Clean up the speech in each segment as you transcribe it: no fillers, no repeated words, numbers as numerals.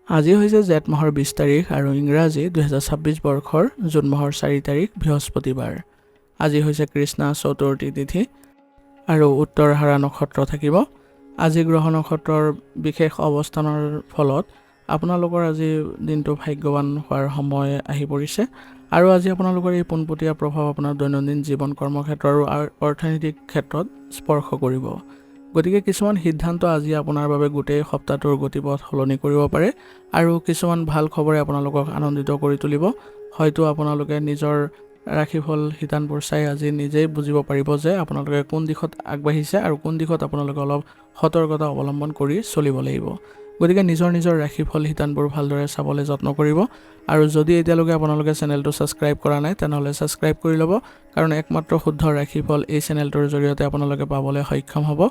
আজি হৈছে জেঠ মাহৰ 20 তাৰিখ আৰু ইংৰাজী 2026 বৰ্ষৰ জুন মাহৰ 4 তাৰিখ বৃহস্পতিবাৰ। আজি হৈছে কৃষ্ণা চতুৰ্থী তিথি আৰু উত্তৰহাৰা নক্ষত্ৰ থাকিব। আজি গ্ৰহ নক্ষত্ৰৰ বিশেষ অৱস্থানৰ ফলত আপোনালোকৰ আজি দিনটো ভাগ্যৱান হোৱাৰ সময় আহি পৰিছে আৰু আজি আপোনালোকৰ এই পোনপটীয়া প্ৰভাৱ আপোনাৰ দৈনন্দিন জীৱন কৰ্মক্ষেত্ৰ আৰু অৰ্থনৈতিক ক্ষেত্ৰত স্পৰ্শ কৰিব। গতিকে কিছুমান সিদ্ধান্ত আজি আপোনাৰ বাবে গোটেই সপ্তাহটোৰ গতিপথ সলনি কৰিব পাৰে আৰু কিছুমান ভাল খবৰে আপোনালোকক আনন্দিত কৰি তুলিব। হয়তো আপোনালোকে নিজৰ ৰাশিফল শিতানবোৰ চাই আজি নিজেই বুজিব পাৰিব যে আপোনালোকে কোন দিশত আগবাঢ়িছে আৰু কোন দিশত আপোনালোকে অলপ সতৰ্কতা অৱলম্বন কৰি চলিব লাগিব। গতিকে নিজৰ ৰাশিফল শিতানবোৰ ভালদৰে চাবলৈ যত্ন কৰিব আৰু যদি এতিয়ালৈকে আপোনালোকে চেনেলটো ছাবস্ক্ৰাইব কৰা নাই তেনেহ'লে ছাবস্ক্ৰাইব কৰি ল'ব, কাৰণ একমাত্ৰ শুদ্ধ ৰাশিফল এই চেনেলটোৰ জৰিয়তে আপোনালোকে পাবলৈ সক্ষম হ'ব।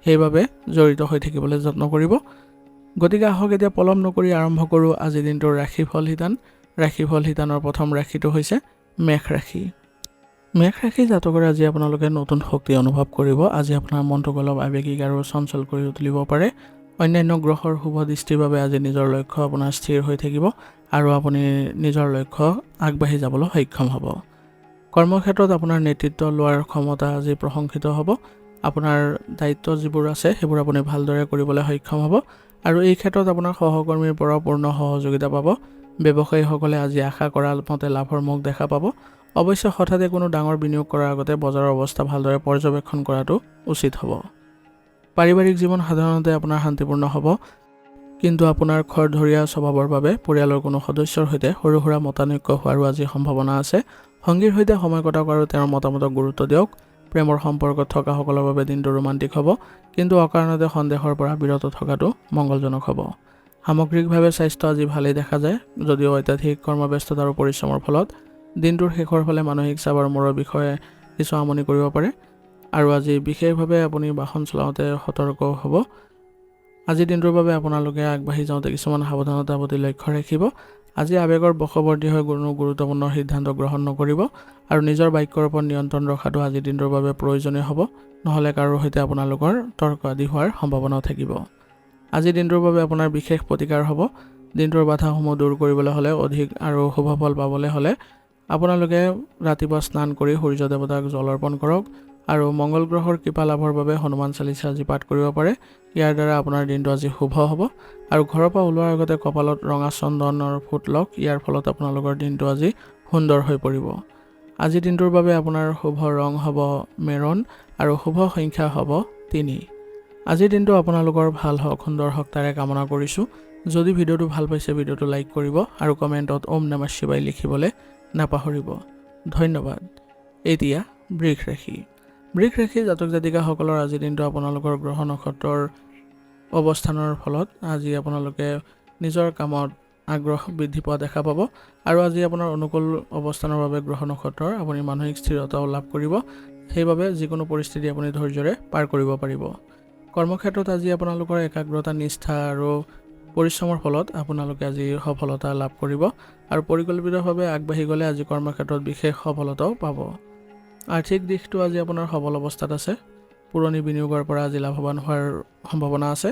সেইবাবে জড়িত হৈ থাকিবলৈ যত্ন কৰিব। গতিকে আহক এতিয়া পলম নকৰি আৰম্ভ কৰোঁ আজিৰ দিনটোৰ ৰাশিফল শিতান। ৰাশিফল শিতানৰ প্ৰথম ৰাশিটো হৈছে মেষ ৰাশি। মেষ ৰাশি জাতকৰে আজি আপোনালোকে নতুন শক্তি অনুভৱ কৰিব। আজি আপোনাৰ মনটোক অলপ আৱেগিক আৰু চঞ্চল কৰি তুলিব পাৰে। অন্যান্য গ্ৰহৰ শুভ দৃষ্টিৰ বাবে আজি নিজৰ লক্ষ্য আপোনাৰ স্থিৰ হৈ থাকিব আৰু আপুনি নিজৰ লক্ষ্য আগবাঢ়ি যাবলৈ সক্ষম হ'ব। কৰ্মক্ষেত্ৰত আপোনাৰ নেতৃত্ব লোৱাৰ ক্ষমতা আজি প্ৰশংসিত হ'ব। আপোনাৰ দায়িত্ব যিবোৰ আছে সেইবোৰ আপুনি ভালদৰে কৰিবলৈ সক্ষম হ'ব আৰু এই ক্ষেত্ৰত আপোনাৰ সহকৰ্মীৰ পৰা পূৰ্ণ সহযোগিতা পাব। ব্যৱসায়ীসকলে আজি আশা কৰা মতে লাভৰ মুখ দেখা পাব। অৱশ্যে হঠাতে কোনো ডাঙৰ বিনিয়োগ কৰাৰ আগতে বজাৰৰ অৱস্থা ভালদৰে পৰ্যবেক্ষণ কৰাটো উচিত হ'ব। পাৰিবাৰিক জীৱন সাধাৰণতে আপোনাৰ শান্তিপূৰ্ণ হ'ব, কিন্তু আপোনাৰ খৰধৰীয়া স্বভাৱৰ বাবে পৰিয়ালৰ কোনো সদস্যৰ সৈতে সৰু সুৰা মতানৈক্য হোৱাৰো আজি সম্ভাৱনা আছে। সংগীৰ সৈতে সময় কটাওক আৰু তেওঁৰ মতামতক গুৰুত্ব দিয়ক। প্ৰেমৰ সম্পৰ্কত থকাসকলৰ বাবে দিনটো ৰোমান্টিক হ'ব, কিন্তু অকাৰণতে সন্দেহৰ পৰা বিৰত থকাটো মংগলজনক হ'ব। সামগ্ৰিকভাৱে স্বাস্থ্য আজি ভালেই দেখা যায়, যদিও অত্যাধিক কৰ্মব্যস্ততা আৰু পৰিশ্ৰমৰ ফলত দিনটোৰ শেষৰ ফালে মানসিক চাপ আৰু মূৰৰ বিষয়ে কিছু আমনি কৰিব পাৰে আৰু আজি বিশেষভাৱে আপুনি বাহন চলাওঁতে সতৰ্ক হ'ব। আজি দিনটোৰ বাবে আপোনালোকে আগবাঢ়ি যাওঁতে কিছুমান সাৱধানতাৰ প্ৰতি লক্ষ্য ৰাখিব। আজি আৱেগৰ বশৱৰ্তী হৈ কোনো গুৰুত্বপূৰ্ণ সিদ্ধান্ত গ্ৰহণ নকৰিব আৰু নিজৰ বাক্যৰ ওপৰত নিয়ন্ত্ৰণ ৰখাটো আজিৰ দিনটোৰ বাবে প্ৰয়োজনীয় হ'ব, নহ'লে কাৰোৰ সৈতে আপোনালোকৰ তৰ্ক আদি হোৱাৰ সম্ভাৱনাও থাকিব। আজিৰ দিনটোৰ বাবে আপোনাৰ বিশেষ প্ৰতিকাৰ হ'ব। দিনটোৰ বাধাসমূহ দূৰ কৰিবলৈ হ'লে অধিক আৰু শুভ ফল পাবলৈ হ'লে আপোনালোকে ৰাতিপুৱা স্নান কৰি সূৰ্য দেৱতাক জল অৰ্পণ কৰক আৰু মংগল গ্ৰহৰ কৃপা লাভৰ বাবে হনুমান চালিচা আজি পাঠ কৰিব পাৰে। ইয়াৰ দ্বাৰা আপোনাৰ দিনটো আজি শুভ হ'ব আৰু ঘৰৰ পৰা ওলোৱাৰ আগতে কপালত ৰঙা চন্দনৰ ফুট লওক। ইয়াৰ ফলত আপোনালোকৰ দিনটো আজি সুন্দৰ হৈ পৰিব। আজিৰ দিনটোৰ বাবে আপোনাৰ শুভ ৰং হ'ব মেৰুন আৰু শুভ সংখ্যা হ'ব 3। আজিৰ দিনটো আপোনালোকৰ ভাল হওক, সুন্দৰ হওক তাৰে কামনা কৰিছোঁ। যদি ভিডিঅ'টো ভাল পাইছে ভিডিঅ'টো লাইক কৰিব আৰু কমেণ্টত ওম নমঃ শিৱায় লিখিবলৈ নাপাহৰিব। ধন্যবাদ। এতিয়া বৃষ ৰাশি। বৃষ ৰাশি জাতক জাতিকাসকলৰ আজিৰ দিনটো আপোনালোকৰ গ্ৰহ নক্ষত্ৰৰ অৱস্থানৰ ফলত আজি আপোনালোকে নিজৰ কামত আগ্ৰহ বৃদ্ধি পোৱা দেখা পাব আৰু আজি আপোনাৰ অনুকূল অৱস্থানৰ বাবে গ্ৰহ নক্ষত্ৰৰ আপুনি মানসিক স্থিৰতাও লাভ কৰিব। সেইবাবে যিকোনো পৰিস্থিতি আপুনি ধৈৰ্যৰে পাৰ কৰিব পাৰিব। কৰ্মক্ষেত্ৰত আজি আপোনালোকৰ একাগ্ৰতা, নিষ্ঠা আৰু পৰিশ্ৰমৰ ফলত আপোনালোকে আজি সফলতা লাভ কৰিব আৰু পৰিকল্পিতভাৱে আগবাঢ়ি গ'লে আজি কৰ্মক্ষেত্ৰত বিশেষ সফলতাও পাব। আৰ্থিক দিশটো আজি আপোনাৰ সবল অৱস্থাত আছে। পুৰণি বিনিয়োগৰ পৰা আজি লাভৱান হোৱাৰ সম্ভাৱনা আছে।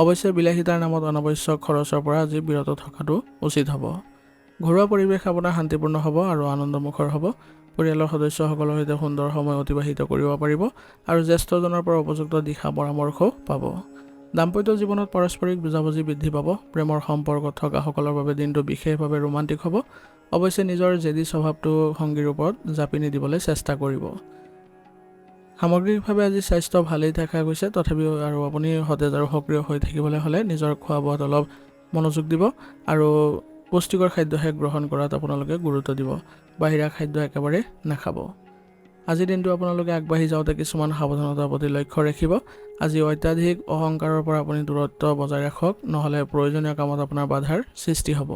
অৱশ্যে বিলাসিতাৰ নামত অনাৱশ্যক খৰচৰ পৰা আজি বিৰত থকাটো উচিত হ'ব। ঘৰুৱা পৰিৱেশ আপোনাৰ শান্তিপূৰ্ণ হ'ব আৰু আনন্দমুখৰ হ'ব। পৰিয়ালৰ সদস্যসকলৰ সৈতে সুন্দৰ সময় অতিবাহিত কৰিব পাৰিব আৰু জ্যেষ্ঠজনৰ পৰা উপযুক্ত দিহা পৰামৰ্শও পাব। দাম্পত্য জীৱনত পাৰস্পৰিক বুজাবুজি বৃদ্ধি পাব। প্ৰেমৰ সম্পৰ্কত থকাসকলৰ বাবে দিনটো বিশেষভাৱে ৰোমান্টিক হ'ব। অৱশ্যে নিজৰ জেদী স্বভাৱটো সংগীৰ ওপৰত জাপি নিদিবলৈ চেষ্টা কৰিব। সামগ্ৰিকভাৱে আজি স্বাস্থ্য ভালেই দেখা গৈছে, তথাপিও আৰু আপুনি সতেজ আৰু সক্ৰিয় হৈ থাকিবলৈ হ'লে নিজৰ খোৱা বোৱাত অলপ মনোযোগ দিব আৰু পুষ্টিকৰ খাদ্যহে গ্ৰহণ কৰাত আপোনালোকে গুৰুত্ব দিব। বাহিৰা খাদ্য একেবাৰে নাখাব। আজিৰ দিনটো আপোনালোকে আগবাঢ়ি যাওঁতে কিছুমান সাৱধানতাৰ প্ৰতি লক্ষ্য ৰাখিব। আজি অত্যাধিক অহংকাৰৰ পৰা আপুনি দূৰত্ব বজাই ৰাখক, নহ'লে প্ৰয়োজনীয় কামত আপোনাৰ বাধাৰ সৃষ্টি হ'ব।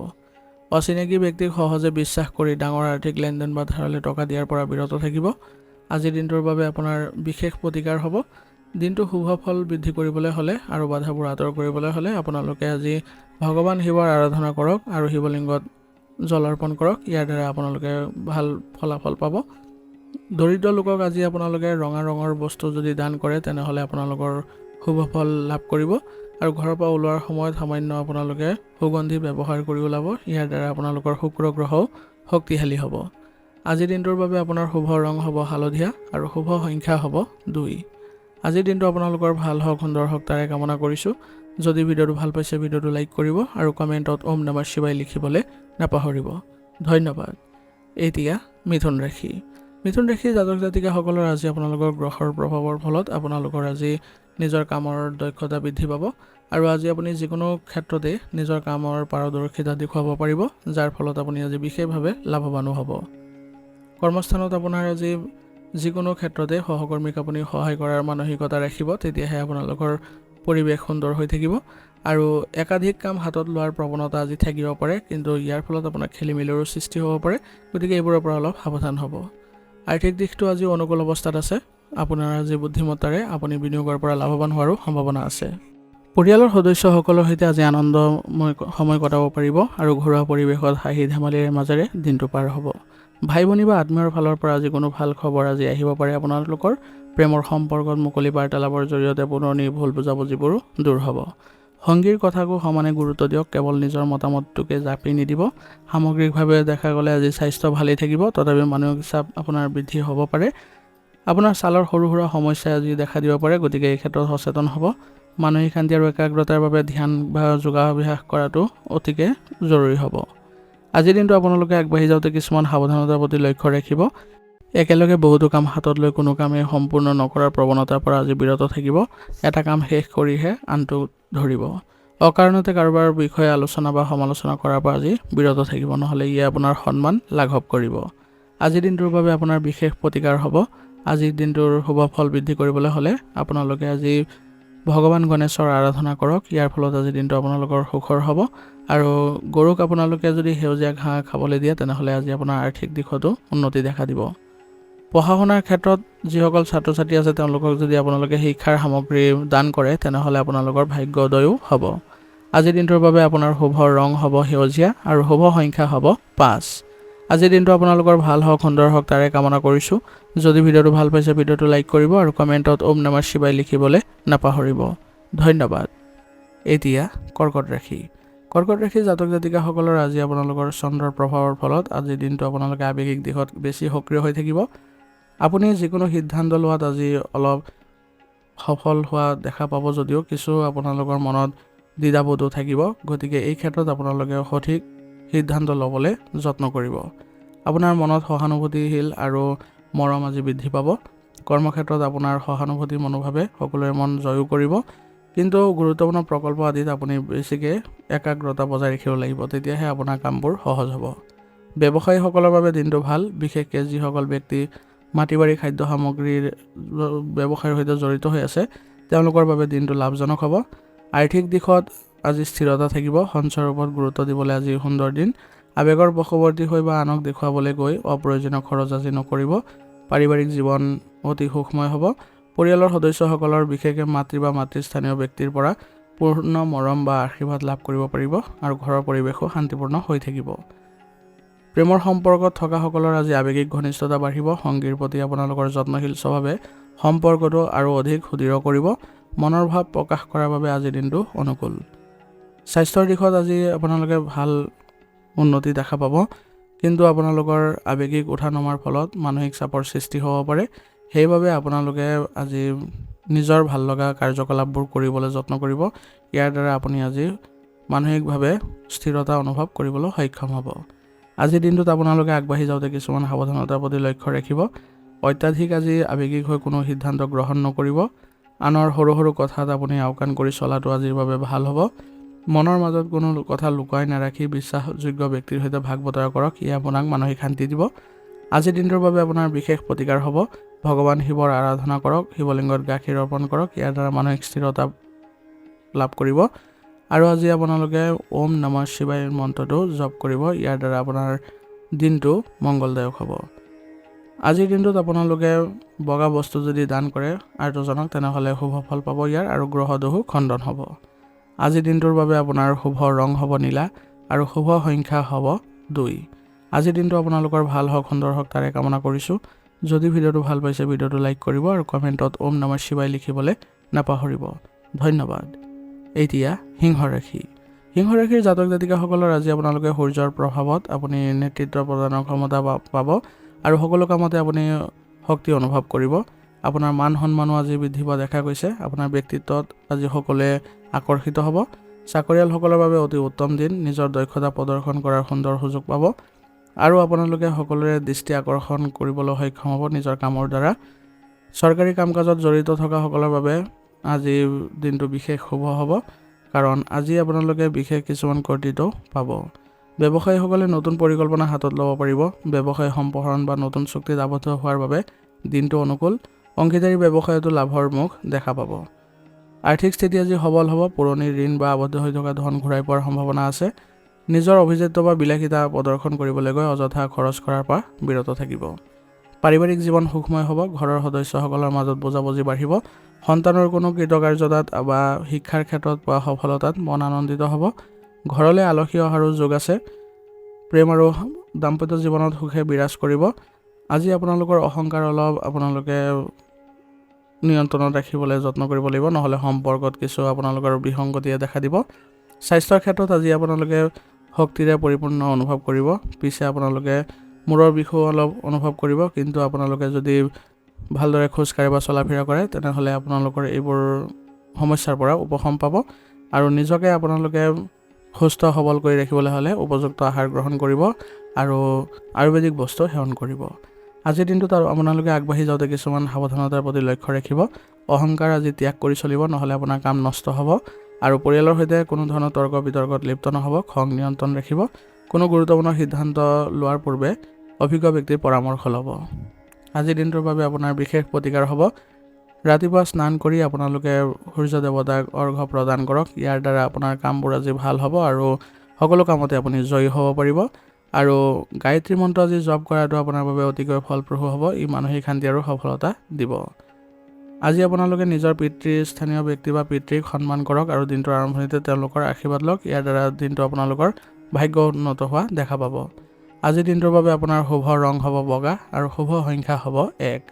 অচিনাকি ব্যক্তিক সহজে বিশ্বাস কৰি ডাঙৰ আৰ্থিক লেনদেন বা ধাৰলৈ টকা দিয়াৰ পৰা বিৰত থাকিব। আজিৰ দিনটোৰ বাবে আপোনাৰ বিশেষ প্ৰতিকাৰ হ'ব। দিনটো শুভ ফল বৃদ্ধি কৰিবলৈ হ'লে আৰু বাধাবোৰ আঁতৰ কৰিবলৈ হ'লে আপোনালোকে আজি ভগৱান শিৱৰ আৰাধনা কৰক আৰু শিৱলিংগত জল অৰ্পণ কৰক। ইয়াৰ দ্বাৰা আপোনালোকে ভাল ফলাফল পাব। দৰিদ্ৰ লোকক আজি আপোনালোকে ৰঙা ৰঙৰ বস্তু যদি দান কৰে তেনেহ'লে আপোনালোকৰ শুভ ফল লাভ কৰিব। আৰু ঘৰৰ পৰা ওলোৱাৰ সময়ত সামান্য আপোনালোকে সুগন্ধি ব্যৱহাৰ কৰি ওলাব। ইয়াৰ দ্বাৰা আপোনালোকৰ শুক্ৰ গ্ৰহও শক্তিশালী হ'ব। আজিৰ দিনটোৰ বাবে আপোনাৰ শুভ ৰং হ'ব হালধীয়া আৰু শুভ সংখ্যা হ'ব 2। আজিৰ দিনটো আপোনালোকৰ ভাল হওক, সুন্দৰ হওক তাৰে কামনা কৰিছোঁ। যদি ভিডিঅ'টো ভাল পাইছে ভিডিঅ'টো লাইক কৰিব আৰু কমেণ্টত ওম নমঃ শিৱায় লিখিবলৈ নাপাহৰিব। ধন্যবাদ। এতিয়া মিথুন ৰাশি। মিথুন ৰাশিৰ জাতক জাতিকাসকলৰ আজি আপোনালোকৰ গ্ৰহৰ প্ৰভাৱৰ ফলত আপোনালোকৰ আজি নিজৰ কামৰ দক্ষতা বৃদ্ধি পাব আৰু আজি আপুনি যিকোনো ক্ষেত্ৰতে নিজৰ কামৰ পাৰদৰ্শিতা দেখুৱাব পাৰিব, যাৰ ফলত আপুনি আজি বিশেষভাৱে লাভৱানো হ'ব। কৰ্মস্থানত আপোনাৰ আজি যিকোনো ক্ষেত্ৰতে সহকৰ্মীক আপুনি সহায় কৰাৰ মানসিকতা ৰাখিব, তেতিয়াহে আপোনালোকৰ পৰিৱেশ সুন্দৰ হৈ থাকিব আৰু একাধিক কাম হাতত লোৱাৰ প্ৰৱণতা আজি থাকিব পাৰে, কিন্তু ইয়াৰ ফলত আপোনাৰ খেলিমেলিৰো সৃষ্টি হ'ব পাৰে। গতিকে এইবোৰৰ পৰা অলপ সাৱধান হ'ব। আৰ্থিক দিশটো আজি অনুকূল অৱস্থাত আছে। আপোনাৰ আজি বুদ্ধিমত্তাৰে আপুনি বিনিয়োগৰ পৰা লাভৱান হোৱাৰো সম্ভাৱনা আছে। পৰিয়ালৰ সদস্যসকলৰ সৈতে আজি আনন্দময় সময় কটাব পাৰিব আৰু ঘৰুৱা পৰিৱেশত হাঁহি ধেমালিৰে মাজেৰে দিনটো পাৰ হ'ব। ভাই ভনী বা আত্মীয়ৰ ফালৰ পৰা আজি কোনো ভাল খবৰ আজি আহিব পাৰে। আপোনালোকৰ প্ৰেমৰ সম্পৰ্কত মুকলি বাৰ্তালাপৰ জৰিয়তে পুৰণি ভুল বুজাবুজিবোৰো দূৰ হ'ব। সংগীৰ কথাকো সমানে গুৰুত্ব দিয়ক, কেৱল নিজৰ মতামতটোকে জাপি নিদিব। সামগ্ৰিকভাৱে দেখা গ'লে আজি স্বাস্থ্য ভালেই থাকিব, তথাপিও মানসিক চাপ আপোনাৰ বৃদ্ধি হ'ব পাৰে। আপোনাৰ ছালৰ সৰু সুৰা সমস্যাই আজি দেখা দিব পাৰে, গতিকে এই ক্ষেত্ৰত সচেতন হ'ব। মানসিক শান্তি আৰু একাগ্ৰতাৰ বাবে ধ্যান বা যোগাভ্যাস কৰাটো অতিকে জৰুৰী হ'ব। আজিৰ দিনটো আপোনালোকে আগবাঢ়ি যাওঁতে কিছুমান সাৱধানতাৰ প্ৰতি লক্ষ্য ৰাখিব। একেলগে বহুতো কাম হাতত লৈ কোনো কামেই সম্পূৰ্ণ নকৰাৰ প্ৰৱণতাৰ পৰা আজি বিৰত থাকিব। এটা কাম শেষ কৰিহে আনটো ধৰিব। অকাৰণতে কাৰোবাৰ বিষয়ে আলোচনা বা সমালোচনা কৰাৰ পৰা আজি বিৰত থাকিব, নহ'লে ইয়ে আপোনাৰ সন্মান লাঘৱ কৰিব। আজিৰ দিনটোৰ বাবে আপোনাৰ বিশেষ প্ৰতিকাৰ হ'ব। আজিৰ দিনটোৰ শুভ ফল বৃদ্ধি কৰিবলৈ হ'লে আপোনালোকে আজি ভগৱান গণেশৰ আৰাধনা কৰক। ইয়াৰ ফলত আজিৰ দিনটো আপোনালোকৰ সুখৰ হ'ব আৰু গৰুক আপোনালোকে যদি সেউজীয়া ঘাঁহ খাবলৈ দিয়ে, তেনেহ'লে আজি আপোনাৰ আৰ্থিক দিশতো উন্নতি দেখা দিব। পঢ়া শুনাৰ ক্ষেত্ৰত যিসকল ছাত্ৰ ছাত্ৰী আছে, তেওঁলোকক যদি আপোনালোকে শিক্ষাৰ সামগ্ৰী দান কৰে, তেনেহ'লে আপোনালোকৰ ভাগ্যোদয়ো হ'ব। আজিৰ দিনটোৰ বাবে আপোনাৰ শুভ ৰং হ'ব সেউজীয়া আৰু শুভ সংখ্যা হ'ব 5। আজিৰ দিনটো আপোনালোকৰ ভাল হওক, সুন্দৰ হওক তাৰে কামনা কৰিছোঁ। যদি ভিডিঅ'টো ভাল পাইছে ভিডিঅ'টো লাইক কৰিব আৰু কমেণ্টত ওম নমঃ শিৱায় লিখিবলৈ নাপাহৰিব। ধন্যবাদ। এতিয়া কৰ্কট ৰাশি। কৰ্কট ৰাশিৰ জাতক জাতিকাসকলৰ আজি আপোনালোকৰ চন্দ্ৰৰ প্ৰভাৱৰ ফলত আজিৰ দিনটো আপোনালোকে আৱেগিক দিশত বেছি সক্ৰিয় হৈ থাকিব। আপুনি যিকোনো সিদ্ধান্ত লোৱাত আজি অলপ সফল হোৱা দেখা পাব, যদিও কিছু আপোনালোকৰ মনত দ্বিধাবোধো থাকিব। গতিকে এই ক্ষেত্ৰত আপোনালোকে সঠিক সিদ্ধান্ত ল'বলৈ যত্ন কৰিব। আপোনাৰ মনত সহানুভূতিশীল আৰু মৰম আজি বৃদ্ধি পাব। কৰ্মক্ষেত্ৰত আপোনাৰ সহানুভূতি মনোভাৱে সকলোৰে মন জয়ো কৰিব, কিন্তু গুৰুত্বপূৰ্ণ প্ৰকল্প আদিত আপুনি বেছিকৈ একাগ্ৰতা বজাই ৰাখিব লাগিব, তেতিয়াহে আপোনাৰ কামবোৰ সহজ হ'ব। ব্যৱসায়ীসকলৰ বাবে দিনটো ভাল, বিশেষকৈ যিসকল ব্যক্তি মাটি বাৰী খাদ্য সামগ্ৰীৰ ব্যৱসায়ৰ সৈতে জড়িত হৈ আছে, তেওঁলোকৰ বাবে দিনটো লাভজনক হ'ব। আৰ্থিক দিশত আজি স্থিৰতা থাকিব। সঞ্চয়ৰ ওপৰত গুৰুত্ব দিবলৈ আজি সুন্দৰ দিন। আৱেগৰ বশৱৰ্তী হৈ বা আনক দেখুৱাবলৈ গৈ অপ্ৰয়োজনীয় খৰচ আজি নকৰিব। পাৰিবাৰিক জীৱন অতি সুখময় হ'ব। পৰিয়ালৰ সদস্যসকলৰ বিশেষকৈ মাতৃ বা মাতৃস্থানীয় ব্যক্তিৰ পৰা পূৰ্ণ মৰম বা আশীৰ্বাদ লাভ কৰিব পাৰিব আৰু ঘৰৰ পৰিৱেশো শান্তিপূৰ্ণ হৈ থাকিব। প্ৰেমৰ সম্পৰ্কত থকাসকলৰ আজি আৱেগিক ঘনিষ্ঠতা বাঢ়িব। সংগীৰ প্ৰতি আপোনালোকৰ যত্নশীল স্বভাৱে সম্পৰ্কটো আৰু অধিক সুদৃঢ় কৰিব। মনৰ ভাৱ প্ৰকাশ কৰাৰ বাবে আজিৰ দিনটো অনুকূল। স্বাস্থ্যৰ দিশত আজি আপোনালোকে ভাল উন্নতি দেখা পাব, কিন্তু আপোনালোকৰ আৱেগিক উঠা নমাৰ ফলত মানসিক চাপৰ সৃষ্টি হ'ব পাৰে। সেইবাবে আপোনালোকে আজি নিজৰ ভাল লগা কাৰ্যকলাপবোৰ কৰিবলৈ যত্ন কৰিব। ইয়াৰ দ্বাৰা আপুনি আজি মানসিকভাৱে স্থিৰতা অনুভৱ কৰিবলৈ সক্ষম হ'ব। আজিৰ দিনটোত আপোনালোকে আগবাঢ়ি যাওঁতে কিছুমান সাৱধানতাৰ প্ৰতি লক্ষ্য ৰাখিব। অত্যাধিক আজি আৱেগিক হৈ কোনো সিদ্ধান্ত গ্ৰহণ নকৰিব। আনৰ সৰু সৰু কথাত আপুনি আওকাণ কৰি চলাটো আজিৰ বাবে ভাল হ'ব। মনৰ মাজত কোনো কথা লুকুৱাই নাৰাখি বিশ্বাসযোগ্য ব্যক্তিৰ সৈতে ভাগ বতৰা কৰক, ইয়ে আপোনাক মানসিক শান্তি দিব। আজিৰ দিনটোৰ বাবে আপোনাৰ বিশেষ প্ৰতিকাৰ হ'ব। ভগৱান শিৱৰ আৰাধনা কৰক, শিৱলিংগত গাখীৰ অৰ্পণ কৰক, ইয়াৰ দ্বাৰা মানসিক স্থিৰতা লাভ কৰিব। আৰু আজি আপোনালোকে ওম নমঃ শিৱায় মন্ত্ৰটো জপ কৰিব, ইয়াৰ দ্বাৰা আপোনাৰ দিনটো মংগলদায়ক হ'ব। আজিৰ দিনটোত আপোনালোকে বগা বস্তু যদি দান কৰে আৰ্তজনক, তেনেহ'লে শুভ ফল পাব ইয়াৰ আৰু গ্ৰহ দোষো খণ্ডন হ'ব। আজিৰ দিনটোৰ বাবে আপোনাৰ শুভ ৰং হ'ব নীলা আৰু শুভ সংখ্যা হ'ব 2। আজিৰ দিনটো আপোনালোকৰ ভাল হওক, সুন্দৰ হওক তাৰে কামনা কৰিছোঁ। যদি ভিডিঅ'টো ভাল পাইছে ভিডিঅ'টো লাইক কৰিব আৰু কমেণ্টত ওম নমঃ শিৱায় লিখিবলৈ নাপাহৰিব। ধন্যবাদ। এতিয়া সিংহ ৰাশি ৰাশিৰ জাতক জাতিকাসকলৰ আজি আপোনালোকে সূৰ্যৰ প্ৰভাৱত আপুনি নেতৃত্ব প্ৰদানৰ ক্ষমতা পাব আৰু সকলো কামতে আপুনি শক্তি অনুভৱ কৰিব। আপোনাৰ মান সন্মানো আজি বৃদ্ধি পোৱা দেখা গৈছে। আপোনাৰ ব্যক্তিত্বত আজি সকলোৱে আকৰ্ষিত হ'ব। চাকৰিয়ালসকলৰ বাবে অতি উত্তম দিন। নিজৰ দক্ষতা প্ৰদৰ্শন কৰাৰ সুন্দৰ সুযোগ পাব আৰু আপোনালোকে সকলোৰে দৃষ্টি আকৰ্ষণ কৰিবলৈ সক্ষম হ'ব নিজৰ কামৰ দ্বাৰা। চৰকাৰী কাম কাজত জড়িত থকাসকলৰ বাবে আজি দিনটো বিশেষ শুভ হ'ব, কাৰণ আজি আপোনালোকে বিশেষ কিছুমান কৰ্তৃত্ব পাব। ব্যৱসায়ীসকলে নতুন পৰিকল্পনা হাতত ল'ব পাৰিব। ব্যৱসায় সম্প্ৰসাৰণ বা নতুন চুক্তিত আবদ্ধ হোৱাৰ বাবে দিনটো অনুকূল। অংশীদাৰী ব্যৱসায়তো লাভৰ মুখ দেখা পাব। আৰ্থিক স্থিতি আজি সবল হ'ব। পুৰণি ঋণ বা আবদ্ধ হৈ থকা ধন ঘূৰাই পোৱাৰ সম্ভাৱনা আছে। নিজৰ অভিজাত্য বা বিলাসিতা প্ৰদৰ্শন কৰিবলৈ গৈ অযথা খৰচ কৰাৰ পৰা বিৰত থাকিব। পাৰিবাৰিক জীৱন সুখময় হ'ব। ঘৰৰ সদস্যসকলৰ মাজত বুজাবুজি বাঢ়িব। সন্তানৰ কোনো কৃতকাৰ্যতাত বা শিক্ষাৰ ক্ষেত্ৰত পোৱা সফলতাত মন আনন্দিত হ'ব। ঘৰলৈ আলহী অহাৰো যোগ আছে। প্ৰেম আৰু দাম্পত্য জীৱনত সুখে বিৰাজ কৰিব। আজি আপোনালোকৰ অহংকাৰ অলপ আপোনালোকে নিয়ন্ত্ৰণত ৰাখিবলৈ যত্ন কৰিব লাগিব, নহ'লে সম্পৰ্কত কিছু আপোনালোকৰ বিসংগতিয়ে দেখা দিব। স্বাস্থ্যৰ ক্ষেত্ৰত আজি আপোনালোকে শক্তিৰে পৰিপূৰ্ণ অনুভৱ কৰিব। পিছে আপোনালোকে মূৰৰ বিষো অলপ অনুভৱ কৰিব, কিন্তু আপোনালোকে যদি ভালদৰে খোজকাঢ়ে বা চলা ফিৰা কৰে তেনেহ'লে আপোনালোকৰ এইবোৰ সমস্যাৰ পৰা উপশম পাব। আৰু নিজকে আপোনালোকে সুস্থ সবল কৰি ৰাখিবলৈ হ'লে উপযুক্ত আহাৰ গ্ৰহণ কৰিব আৰু আয়ুৰ্বেদিক বস্তু সেৱন কৰিব। আজিৰ দিনটোত আপোনালোকে আগবাঢ়ি যাওঁতে কিছুমান সাৱধানতাৰ প্ৰতি লক্ষ্য ৰাখিব। অহংকাৰ আজি ত্যাগ কৰি চলিব, নহ'লে আপোনাৰ কাম নষ্ট হ'ব। আৰু পৰিয়ালৰ সৈতে কোনো ধৰণৰ তৰ্ক বিতৰ্কত লিপ্ত নহ'ব। খং নিয়ন্ত্ৰণ ৰাখিব। কোনো গুৰুত্বপূৰ্ণ সিদ্ধান্ত লোৱাৰ পূৰ্বে অভিজ্ঞ ব্যক্তিৰ পৰামৰ্শ ল'ব। আজিৰ দিনটোৰ বাবে আপোনাৰ বিশেষ প্ৰতিকাৰ হ'ব। ৰাতিপুৱা স্নান কৰি আপোনালোকে সূৰ্য দেৱতাক অৰ্ঘ্য প্ৰদান কৰক। ইয়াৰ দ্বাৰা আপোনাৰ কামবোৰ আজি ভাল হ'ব আৰু সকলো কামতে আপুনি জয়ী হ'ব পাৰিব। আৰু গায়ত্ৰী মন্ত্ৰ আজি জপ কৰাটো আপোনাৰ বাবে অতিকৈ ফলপ্ৰসূ হ'ব। ই মানসিক শান্তি আৰু সফলতা দিব। আজি আপোনালোকে নিজৰ স্থানীয় ব্যক্তি বা পিতৃক সন্মান কৰক আৰু দিনটোৰ আৰম্ভণিতে তেওঁলোকৰ আশীৰ্বাদ লওক। ইয়াৰ দ্বাৰা দিনটো আপোনালোকৰ ভাগ্য উন্নত হোৱা দেখা পাব। আজিৰ দিনটোৰ বাবে আপোনাৰ শুভ ৰং হ'ব বগা আৰু শুভ সংখ্যা হ'ব 1।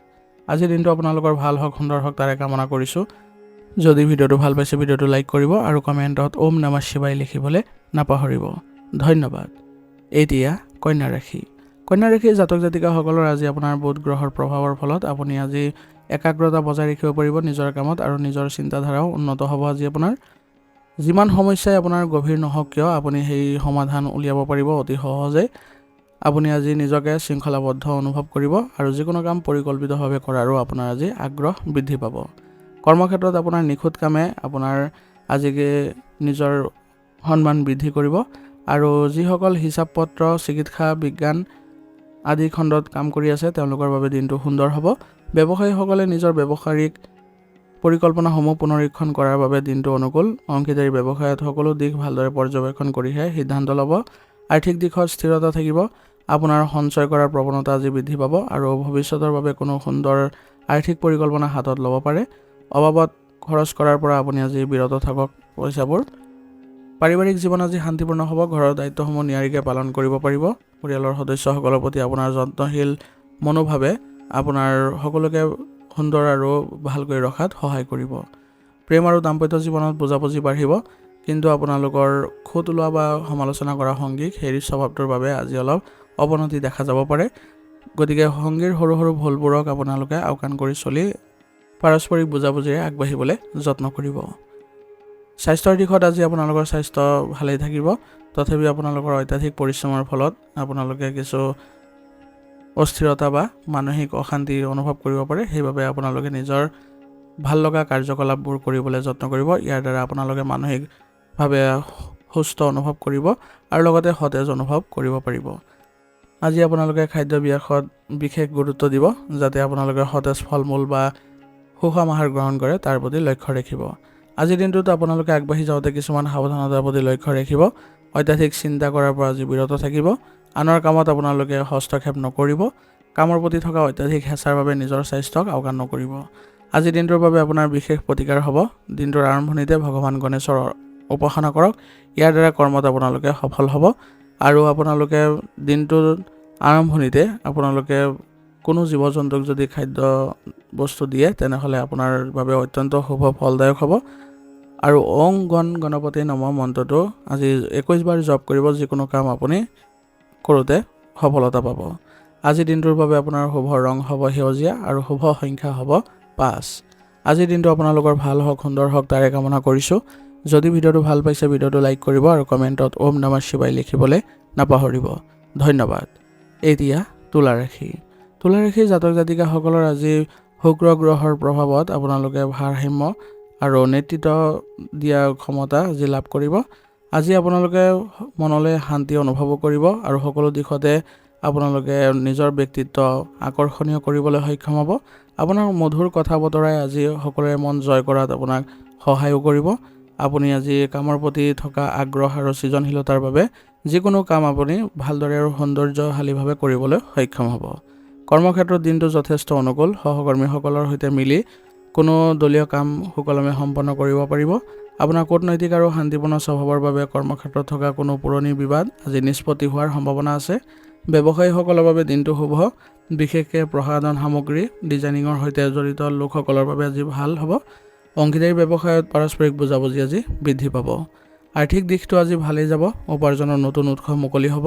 আজিৰ দিনটো আপোনালোকৰ ভাল হওক, সুন্দৰ হওক তাৰে কামনা কৰিছোঁ। যদি ভিডিঅ'টো ভাল পাইছে ভিডিঅ'টো লাইক কৰিব আৰু কমেণ্টত ওম নমঃ শিৱায় লিখিবলৈ নাপাহৰিব। ধন্যবাদ। এতিয়া কন্যা ৰাশি জাতক জাতিকাসকলৰ আজি আপোনাৰ বুধ গ্ৰহৰ প্ৰভাৱৰ ফলত আপুনি আজি একাগ্ৰতা বজাই ৰাখিব পাৰিব নিজৰ কামত আৰু নিজৰ চিন্তাধাৰাও উন্নত হ'ব। আজি আপোনাৰ যিমান সমস্যাই আপোনাৰ গভীৰ নহওক কিয় আপুনি সেই সমাধান উলিয়াব পাৰিব অতি সহজে। আপুনি আজি নিজকে শৃংখলাবদ্ধ অনুভৱ কৰিব আৰু যিকোনো কাম পৰিকল্পিতভাৱে কৰাৰো আপোনাৰ আজি আগ্ৰহ বৃদ্ধি পাব। কৰ্মক্ষেত্ৰত আপোনাৰ নিখুঁত কামে আপোনাৰ আজিকে নিজৰ সন্মান বৃদ্ধি কৰিব। আৰু যিসকল হিচাপ পত্ৰ, চিকিৎসা, বিজ্ঞান আদি খণ্ডত কাম কৰি আছে তেওঁলোকৰ বাবে দিনটো সুন্দৰ হ'ব। ব্যৱসায়ীসকলে নিজৰ ব্যৱসায়িক পৰিকল্পনাসমূহ পুনৰীক্ষণ কৰাৰ বাবে দিনটো অনুকূল। অংশীদাৰী ব্যৱসায়ত সকলো দিশ ভালদৰে পৰ্যবেক্ষণ কৰিহে সিদ্ধান্ত ল'ব। আৰ্থিক দিশত স্থিৰতা থাকিব। আপোনাৰ সঞ্চয় কৰাৰ প্ৰৱণতা আজি বৃদ্ধি পাব আৰু ভৱিষ্যতৰ বাবে কোনো সুন্দৰ আৰ্থিক পৰিকল্পনা হাতত ল'ব পাৰে। অবাবত খৰচ কৰাৰ পৰা আপুনি আজি বিৰত থাকক পইচাবোৰ। পাৰিবাৰিক জীৱন আজি শান্তিপূৰ্ণ হ'ব। ঘৰৰ দায়িত্বসমূহ নিয়াৰিকৈ পালন কৰিব পাৰিব। পৰিয়ালৰ সদস্যসকলৰ প্ৰতি আপোনাৰ যত্নশীল মনোভাৱে আপোনাৰ সকলোকে সুন্দৰ আৰু ভালকৈ ৰখাত সহায় কৰিব। প্ৰেম আৰু দাম্পত্য জীৱনত বুজাবুজি বাঢ়িব, কিন্তু আপোনালোকৰ খুত ওলোৱা বা সমালোচনা কৰা সংগীক হেৰি স্বভাৱটোৰ বাবে আজি অলপ অৱনতি দেখা যাব পাৰে। গতিকে সংগীৰ সৰু সৰু ভুলবোৰক আপোনালোকে আওকাণ কৰি চলি পাৰস্পৰিক বুজাবুজিৰে আগবাঢ়িবলৈ যত্ন কৰিব। স্বাস্থ্যৰ দিশত আজি আপোনালোকৰ স্বাস্থ্য ভালেই থাকিব। তথাপি আপোনালোকৰ অত্যাধিক পৰিশ্ৰমৰ ফলত আপোনালোকে কিছু অস্থিৰতা বা মানসিক অশান্তি অনুভৱ কৰিব পাৰে। সেইবাবে আপোনালোকে নিজৰ ভাল লগা কাৰ্যকলাপবোৰ কৰিবলৈ যত্ন কৰিব। ইয়াৰ দ্বাৰা আপোনালোকে মানসিকভাৱে সুস্থ অনুভৱ কৰিব আৰু লগতে সতেজ অনুভৱ কৰিব পাৰিব। আজি আপোনালোকে খাদ্যাভ্যাসত বিশেষ গুৰুত্ব দিব, যাতে আপোনালোকে সতেজ ফল মূল বা সুষম আহাৰ গ্ৰহণ কৰে তাৰ প্ৰতি লক্ষ্য ৰাখিব। আজিৰ দিনটোত আপোনালোকে আগবাঢ়ি যাওঁতে কিছুমান সাৱধানতাৰ প্ৰতি লক্ষ্য ৰাখিব। অত্যাধিক চিন্তা কৰাৰ পৰা আজি বিৰত থাকিব। আনৰ কামত আপোনালোকে হস্তক্ষেপ নকৰিব। কামৰ প্ৰতি থকা অত্যাধিক হেঁচাৰ বাবে নিজৰ স্বাস্থ্যক আওকাণ নকৰিব। আজিৰ দিনটোৰ বাবে আপোনাৰ বিশেষ প্ৰতিকাৰ হ'ব। দিনটোৰ আৰম্ভণিতে ভগৱান গণেশৰ উপাসনা কৰক। ইয়াৰ দ্বাৰা কৰ্মত আপোনালোকে সফল হ'ব। আৰু আপোনালোকে দিনটোৰ আৰম্ভণিতে আপোনালোকে কোনো জীৱ জন্তুক যদি খাদ্য বস্তু দিয়ে তেনেহ'লে আপোনাৰ বাবে অত্যন্ত শুভ ফলদায়ক হ'ব। আৰু ওং গণ গণপতি নম মন্ত্ৰটো আজি 21 বাৰ জপ কৰিব। যিকোনো কাম আপুনি কৰোঁতে সফলতা পাব। আজিৰ দিনটোৰ বাবে আপোনাৰ শুভ ৰং হ'ব সেউজীয়া আৰু শুভ সংখ্যা হ'ব 5। আজিৰ দিনটো আপোনালোকৰ ভাল হওক, সুন্দৰ হওক তাৰে কামনা কৰিছোঁ। যদি ভিডিঅ'টো ভাল পাইছে ভিডিঅ'টো লাইক কৰিব আৰু কমেণ্টত ওম নমঃ শিৱায় লিখিবলৈ নাপাহৰিব। ধন্যবাদ। এতিয়া তুলা ৰাশি। তুলা ৰাশিৰ জাতক জাতিকাসকলৰ আজি শুক্ৰ গ্ৰহৰ প্ৰভাৱত আপোনালোকে ভাৰসাম্য আৰু নেতৃত্ব দিয়া ক্ষমতা আজি লাভ কৰিব। আজি আপোনালোকে মনলৈ শান্তি অনুভৱ কৰিব আৰু সকলো দিশতে আপোনালোকে নিজৰ ব্যক্তিত্ব আকৰ্ষণীয় কৰিবলৈ সক্ষম হ'ব। আপোনাৰ মধুৰ কথা বতৰাই আজি সকলোৰে মন জয় কৰাত আপোনাক সহায়ো কৰিব। আপুনি আজি কামৰ প্ৰতি থকা আগ্ৰহ আৰু সৃজনশীলতাৰ বাবে যিকোনো কাম আপুনি ভালদৰে আৰু সৌন্দৰ্যশালীভাৱে কৰিবলৈ সক্ষম হ'ব। কৰ্মক্ষেত্ৰত দিনটো যথেষ্ট অনুকূল। সহকৰ্মীসকলৰ সৈতে মিলি কোনো দলীয় কাম সুকলমে সম্পন্ন কৰিব পাৰিব। আপোনাৰ কূটনৈতিক আৰু শান্তিপূৰ্ণ স্বভাৱৰ বাবে কৰ্মক্ষেত্ৰত থকা কোনো পুৰণি বিবাদ আজি নিষ্পত্তি হোৱাৰ সম্ভাৱনা আছে। ব্যৱসায়ীসকলৰ বাবে দিনটো শুভ। বিশেষকৈ প্ৰসাধন সামগ্ৰী ডিজাইনিঙৰ সৈতে জড়িত লোকসকলৰ বাবে আজি ভাল হ'ব। অংশীদাৰী ব্যৱসায়ত পাৰস্পৰিক বুজাবুজি আজি বৃদ্ধি পাব। আৰ্থিক দিশটো আজি ভালেই যাব। উপাৰ্জনৰ নতুন উৎস মুকলি হ'ব।